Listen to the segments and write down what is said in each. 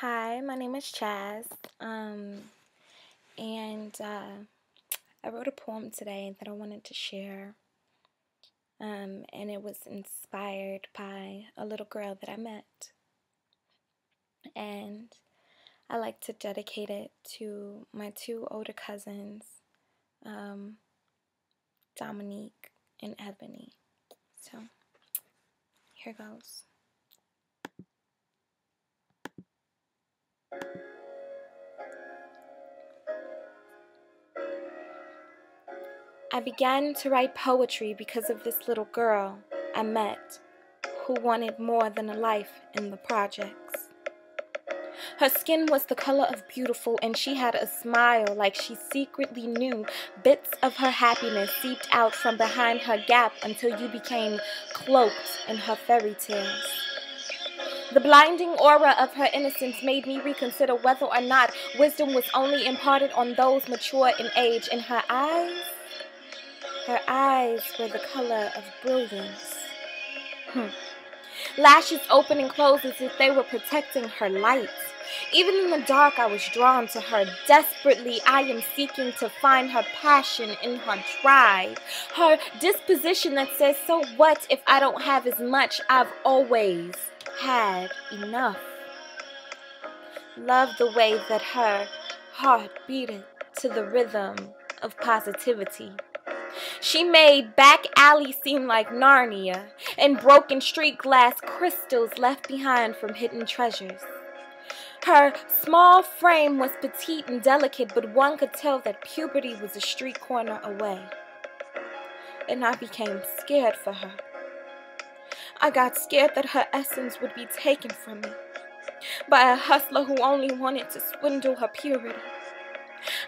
Hi, my name is Chaz, and I wrote a poem today that I wanted to share, and it was inspired by a little girl that I met, and I like to dedicate it to my two older cousins, Dominique and Ebony. So, here goes. I began to write poetry because of this little girl I met who wanted more than a life in the projects. Her skin was the color of beautiful, and she had a smile like she secretly knew bits of her happiness seeped out from behind her gap until you became cloaked in her fairy tales. The blinding aura of her innocence made me reconsider whether or not wisdom was only imparted on those mature in age. In her eyes were the color of brilliance. Lashes open and closed as if they were protecting her light. Even in the dark, I was drawn to her. Desperately, I am seeking to find her passion in her drive. Her disposition that says, so what if I don't have as much? I've always had enough. Love the way that her heart beated to the rhythm of positivity. She made back alley seem like Narnia and broken street glass crystals left behind from hidden treasures. Her small frame was petite and delicate, but one could tell that puberty was a street corner away. And I became scared for her. I got scared that her essence would be taken from me by a hustler who only wanted to swindle her purity.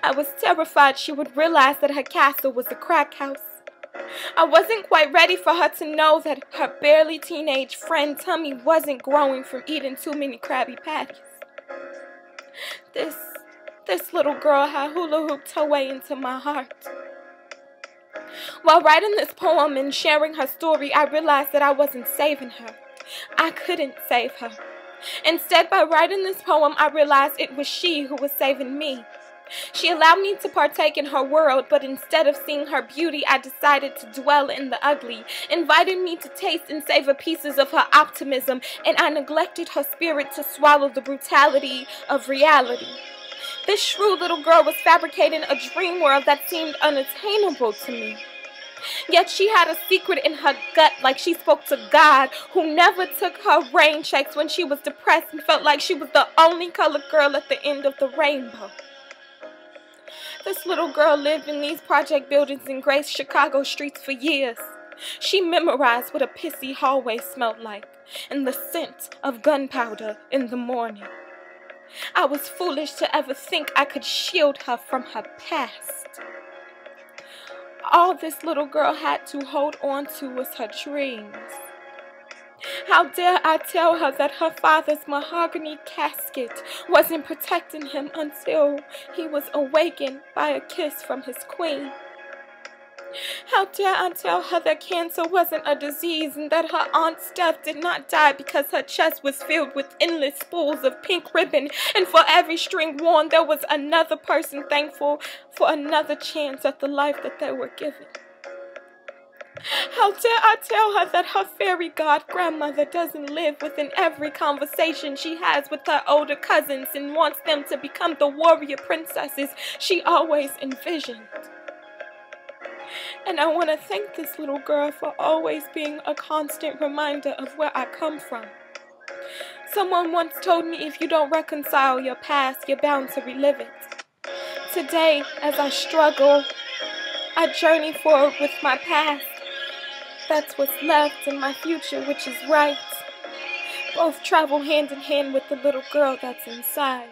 I was terrified she would realize that her castle was a crack house. I wasn't quite ready for her to know that her barely teenage friend tummy wasn't growing from eating too many Krabby Patties. This little girl had hula hooped her way into my heart. While writing this poem and sharing her story, I realized that I wasn't saving her. I couldn't save her. Instead, by writing this poem, I realized it was she who was saving me. She allowed me to partake in her world, but instead of seeing her beauty, I decided to dwell in the ugly, inviting me to taste and savor pieces of her optimism, and I neglected her spirit to swallow the brutality of reality. This shrewd little girl was fabricating a dream world that seemed unattainable to me. Yet she had a secret in her gut, like she spoke to God, who never took her rain checks when she was depressed and felt like she was the only colored girl at the end of the rainbow. This little girl lived in these project buildings in gray Chicago streets for years. She memorized what a pissy hallway smelled like and the scent of gunpowder in the morning. I was foolish to ever think I could shield her from her past. All this little girl had to hold on to was her dreams. How dare I tell her that her father's mahogany casket wasn't protecting him until he was awakened by a kiss from his queen? How dare I tell her that cancer wasn't a disease and that her Aunt Steph did not die because her chest was filled with endless spools of pink ribbon, and for every string worn there was another person thankful for another chance at the life that they were given? How dare I tell her that her fairy god grandmother doesn't live within every conversation she has with her older cousins and wants them to become the warrior princesses she always envisioned? And I want to thank this little girl for always being a constant reminder of where I come from. Someone once told me if you don't reconcile your past, you're bound to relive it. Today, as I struggle, I journey forward with my past. That's what's left in my future, which is right. Both travel hand in hand with the little girl that's inside.